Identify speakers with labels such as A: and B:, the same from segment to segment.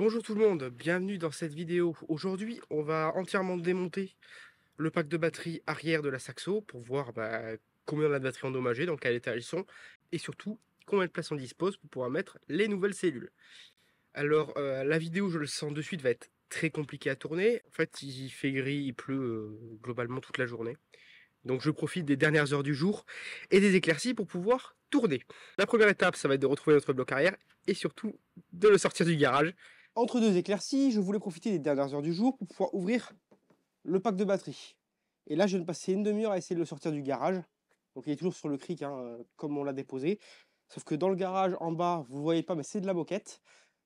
A: Bonjour tout le monde, bienvenue dans cette vidéo. Aujourd'hui, on va entièrement démonter le pack de batterie arrière de la Saxo pour voir combien on a de batteries endommagées, dans quel état elles sont, et surtout combien de place on dispose pour pouvoir mettre les nouvelles cellules. Alors, la vidéo, je le sens de suite, va être très compliquée à tourner. En fait, il fait gris, il pleut globalement toute la journée. Donc je profite des dernières heures du jour et des éclaircies pour pouvoir tourner. La première étape, ça va être de retrouver notre bloc arrière et surtout de le sortir du garage. Entre deux éclaircies, je voulais profiter des dernières heures du jour pour pouvoir ouvrir le pack de batterie. Et là, je viens de passer une demi-heure à essayer de le sortir du garage. Donc il est toujours sur le cric, comme on l'a déposé. Sauf que dans le garage, en bas, vous ne voyez pas, mais c'est de la moquette.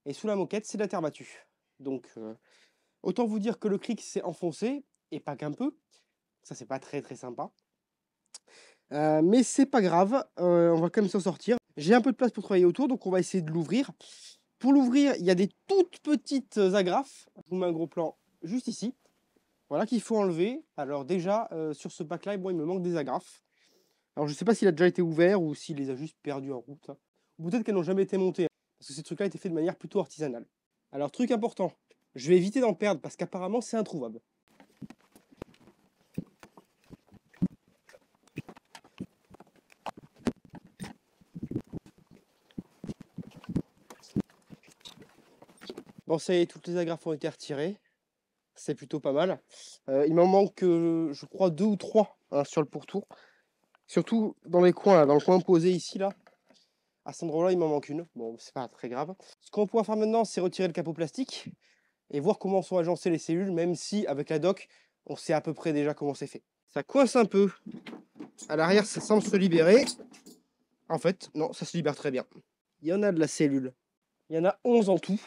A: Et sous la moquette, c'est de la terre battue. Donc autant vous dire que le cric s'est enfoncé, et pas qu'un peu. Ça, c'est pas très très sympa. Mais c'est pas grave, on va quand même s'en sortir. J'ai un peu de place pour travailler autour, donc on va essayer de l'ouvrir. Pour l'ouvrir, il y a des toutes petites agrafes. Je vous mets un gros plan juste ici. Voilà, qu'il faut enlever. Alors déjà, sur ce pack-là, bon, il me manque des agrafes. Alors je sais pas s'il a déjà été ouvert ou s'il les a juste perdus en route, hein. Ou peut-être qu'elles n'ont jamais été montées, hein, parce que ces trucs-là étaient faits de manière plutôt artisanale. Alors truc important, je vais éviter d'en perdre parce qu'apparemment c'est introuvable. Bon, ça y est, toutes les agrafes ont été retirées. C'est plutôt pas mal. Il m'en manque, je crois, 2 ou 3 hein, sur le pourtour. Surtout dans les coins, là, dans le coin posé ici, là. À cet endroit-là, il m'en manque une. Bon, c'est pas très grave. Ce qu'on va pouvoir faire maintenant, c'est retirer le capot plastique et voir comment sont agencées les cellules, même si, avec la doc, on sait à peu près déjà comment c'est fait. Ça coince un peu. À l'arrière, ça semble se libérer. En fait, non, ça se libère très bien. Il y en a de la cellule. Il y en a 11 en tout,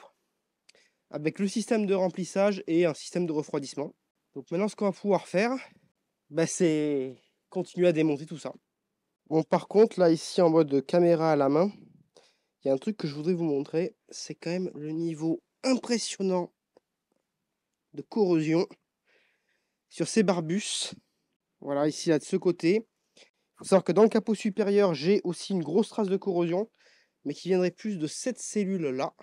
A: avec le système de remplissage et un système de refroidissement. Donc maintenant, ce qu'on va pouvoir faire, c'est continuer à démonter tout ça. Bon, par contre, là, ici, en mode caméra à la main, il y a un truc que je voudrais vous montrer. C'est quand même le niveau impressionnant de corrosion sur ces barbus. Voilà, ici, là, de ce côté. Il faut savoir que dans le capot supérieur, j'ai aussi une grosse trace de corrosion, mais qui viendrait plus de cette cellule-là.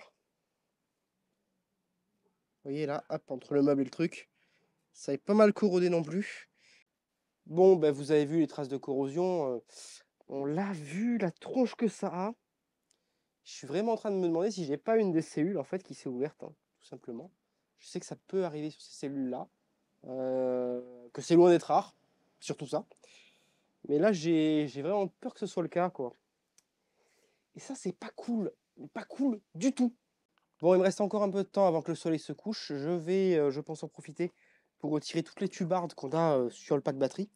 A: Vous voyez, là, hop, entre le meuble et le truc. Ça est pas mal corrodé non plus. Bon, vous avez vu les traces de corrosion. On l'a vu, la tronche que ça a. Je suis vraiment en train de me demander si j'ai pas une des cellules en fait qui s'est ouverte, hein, tout simplement. Je sais que ça peut arriver sur ces cellules-là, que c'est loin d'être rare, surtout ça. Mais là, j'ai vraiment peur que ce soit le cas, quoi. Et ça, c'est pas cool, pas cool du tout. Bon, il me reste encore un peu de temps avant que le soleil se couche. Je vais, je pense, en profiter pour retirer toutes les tubardes qu'on a sur le pack batterie,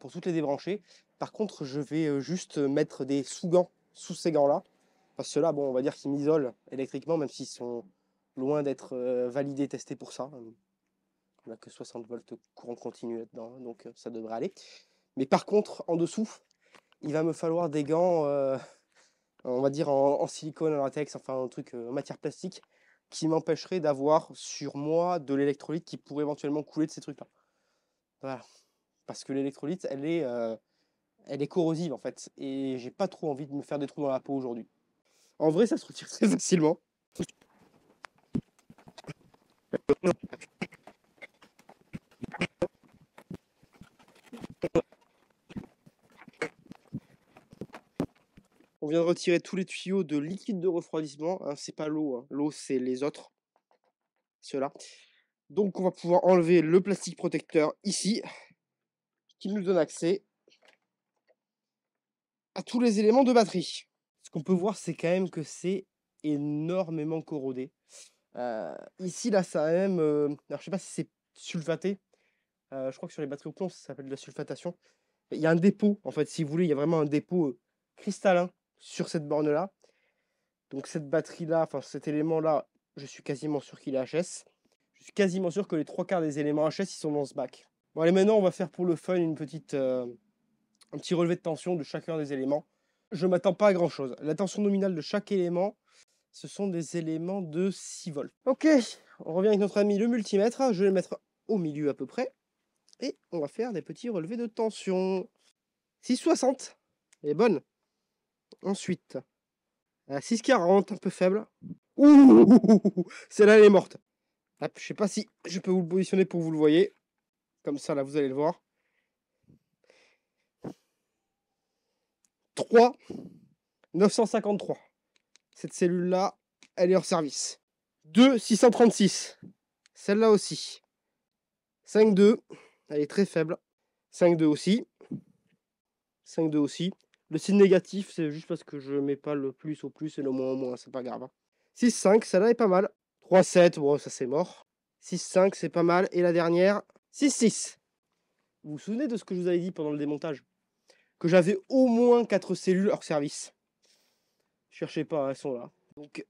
A: pour toutes les débrancher. Par contre, je vais juste mettre des sous-gants sous ces gants-là. Parce que ceux-là, bon, on va dire qu'ils m'isolent électriquement, même s'ils sont loin d'être validés, testés pour ça. On n'a que 60 volts courant continu là-dedans, hein, donc ça devrait aller. Mais par contre, en dessous, il va me falloir des gants, on va dire en silicone, en latex, enfin un truc en matière plastique, qui m'empêcherait d'avoir sur moi de l'électrolyte qui pourrait éventuellement couler de ces trucs-là. Voilà. Parce que l'électrolyte, elle est corrosive en fait, et j'ai pas trop envie de me faire des trous dans la peau aujourd'hui. En vrai, ça se retire très facilement. On vient de retirer tous les tuyaux de liquide de refroidissement, hein, c'est pas l'eau, hein. L'eau c'est les autres, ceux-là. Donc on va pouvoir enlever le plastique protecteur ici, qui nous donne accès à tous les éléments de batterie. Ce qu'on peut voir, c'est quand même que c'est énormément corrodé. Ici, là, ça a même... alors, je sais pas si c'est sulfaté. Je crois que sur les batteries au plomb, ça s'appelle de la sulfatation. Il y a un dépôt, en fait, si vous voulez, il y a vraiment un dépôt cristallin sur cette borne-là. Donc cette batterie-là, enfin cet élément-là, je suis quasiment sûr qu'il est HS. Je suis quasiment sûr que les 3/4 des éléments HS, ils sont dans ce bac. Bon allez, maintenant on va faire pour le fun un petit relevé de tension de chacun des éléments. Je ne m'attends pas à grand chose. La tension nominale de chaque élément, ce sont des éléments de 6 volts. Ok, on revient avec notre ami le multimètre. Je vais le mettre au milieu à peu près. Et on va faire des petits relevés de tension. 6,60. Elle est bonne. Ensuite, à 6,40, un peu faible. Ouh, celle-là, elle est morte. Hop, je sais pas si je peux vous le positionner pour que vous le voyez. Comme ça, là, vous allez le voir. 3 953. Cette cellule-là, elle est hors service. 2 636. Celle-là aussi. 5,2. Elle est très faible. 5,2 aussi. 5,2 aussi. Le signe négatif, c'est juste parce que je mets pas le plus au plus et le moins au moins. C'est pas grave, hein. 6,5. Celle-là est pas mal. 3,7. Bon, ça c'est mort. 6,5. C'est pas mal. Et la dernière, 6,6. Vous vous souvenez de ce que je vous avais dit pendant le démontage? Que j'avais au moins 4 cellules hors service. Cherchez pas, elles sont là. Donc,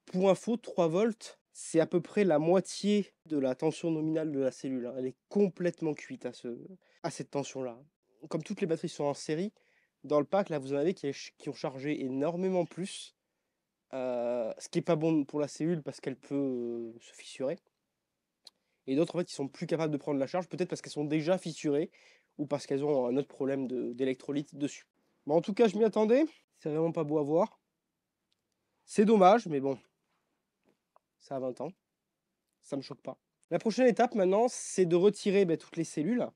A: pour info, 3 volts, c'est à peu près la moitié de la tension nominale de la cellule, hein. Elle est complètement cuite à cette tension-là. Comme toutes les batteries sont en série, dans le pack, là, vous en avez qui ont chargé énormément plus. Ce qui n'est pas bon pour la cellule parce qu'elle peut se fissurer. Et d'autres, en fait, qui sont plus capables de prendre la charge, peut-être parce qu'elles sont déjà fissurées ou parce qu'elles ont un autre problème d'électrolyte dessus. Bon, en tout cas, je m'y attendais. C'est vraiment pas beau à voir. C'est dommage, mais bon, ça a 20 ans. Ça me choque pas. La prochaine étape maintenant, c'est de retirer toutes les cellules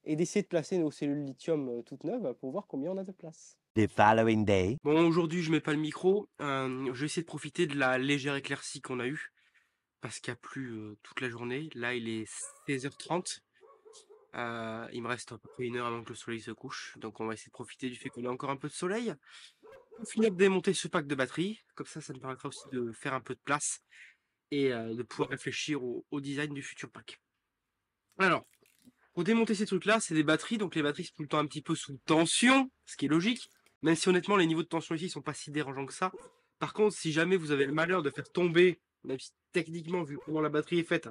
A: et d'essayer de placer nos cellules lithium toutes neuves pour voir combien on a de place.
B: The following day.
A: Bon, aujourd'hui, je mets pas le micro. Je vais essayer de profiter de la légère éclaircie qu'on a eue parce qu'il n'y a plu toute la journée. Là, il est 16h30. Il me reste à peu près 1 heure avant que le soleil se couche. Donc, on va essayer de profiter du fait qu'on a encore un peu de soleil. On finit de démonter ce pack de batteries. Comme ça nous permettra aussi de faire un peu de place et de pouvoir réfléchir au design du futur pack. Alors, pour démonter ces trucs-là, c'est des batteries. Donc, les batteries sont tout le temps un petit peu sous tension, ce qui est logique. Même si honnêtement, les niveaux de tension ici sont pas si dérangeants que ça. Par contre, si jamais vous avez le malheur de faire tomber, même si techniquement, vu comment la batterie est faite,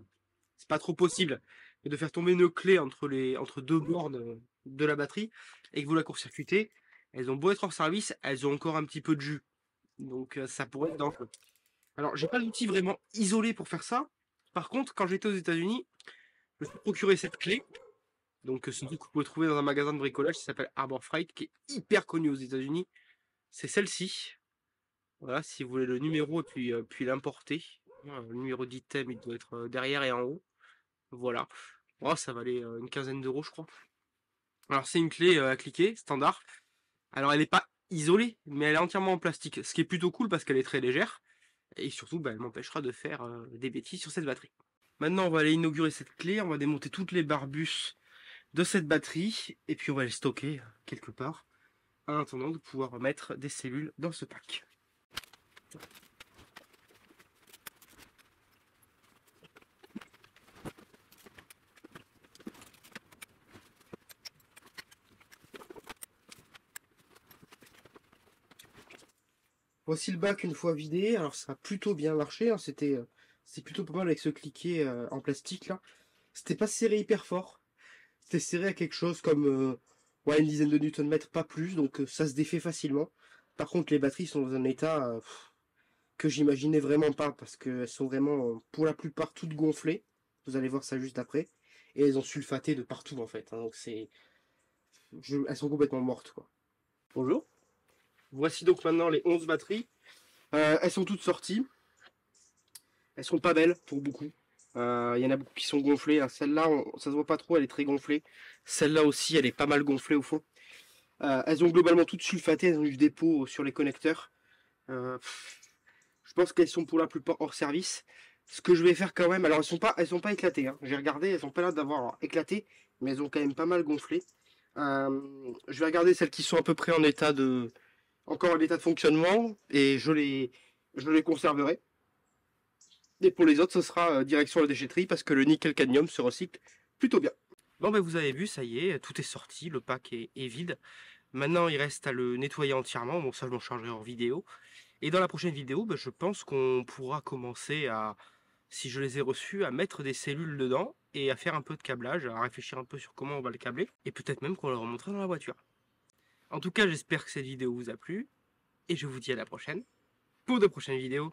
A: c'est pas trop possible, mais de faire tomber une clé entre deux bornes de la batterie et que vous la court-circuitez, elles ont beau être hors service, elles ont encore un petit peu de jus. Donc ça pourrait être dangereux. Alors, j'ai pas d'outil vraiment isolé pour faire ça. Par contre, quand j'étais aux États-Unis, je me suis procuré cette clé. Donc, ce truc que vous pouvez trouver dans un magasin de bricolage, ça s'appelle Harbor Freight, qui est hyper connu aux États-Unis. C'est celle-ci. Voilà, si vous voulez le numéro et puis l'importer. Le numéro d'item, il doit être derrière et en haut. Voilà. Oh, ça valait une quinzaine d'euros, je crois. Alors, c'est une clé à cliquer, standard. Alors, elle n'est pas isolée, mais elle est entièrement en plastique. Ce qui est plutôt cool parce qu'elle est très légère. Et surtout, elle m'empêchera de faire des bêtises sur cette batterie. Maintenant, on va aller inaugurer cette clé. On va démonter toutes les barbus de cette batterie. Et puis, on va les stocker quelque part. En attendant de pouvoir mettre des cellules dans ce pack. Voici le bac une fois vidé. Alors ça a plutôt bien marché, hein. C'est plutôt pas mal avec ce cliquet en plastique là. C'était pas serré hyper fort. C'était serré à quelque chose comme ouais, une dizaine de Newton-mètres, pas plus. Donc ça se défait facilement. Par contre les batteries sont dans un état que j'imaginais vraiment pas. Parce qu'elles sont vraiment pour la plupart toutes gonflées. Vous allez voir ça juste après. Et elles ont sulfaté de partout en fait, hein. Donc elles sont complètement mortes quoi. Bonjour. Voici donc maintenant les 11 batteries. Elles sont toutes sorties. Elles sont pas belles pour beaucoup. Il y en a beaucoup qui sont gonflées. Celle-là, ça se voit pas trop, elle est très gonflée. Celle-là aussi, elle est pas mal gonflée au fond. Elles ont globalement toutes sulfaté, elles ont eu du dépôt sur les connecteurs. Je pense qu'elles sont pour la plupart hors service. Ce que je vais faire quand même, alors elles sont pas éclatées, hein. J'ai regardé, elles ont pas l'air d'avoir éclaté, mais elles ont quand même pas mal gonflé. Je vais regarder celles qui sont à peu près encore en état de fonctionnement, et je les conserverai. Et pour les autres, ce sera direction la déchetterie parce que le nickel-cadmium se recycle plutôt bien. Bon, ben vous avez vu, ça y est, tout est sorti, le pack est vide. Maintenant, il reste à le nettoyer entièrement. Bon, ça, je m'en chargerai en vidéo. Et dans la prochaine vidéo, je pense qu'on pourra commencer à, si je les ai reçus, à mettre des cellules dedans et à faire un peu de câblage, à réfléchir un peu sur comment on va le câbler. Et peut-être même qu'on le remontrer dans la voiture. En tout cas, j'espère que cette vidéo vous a plu. Et je vous dis à la prochaine pour de prochaines vidéos.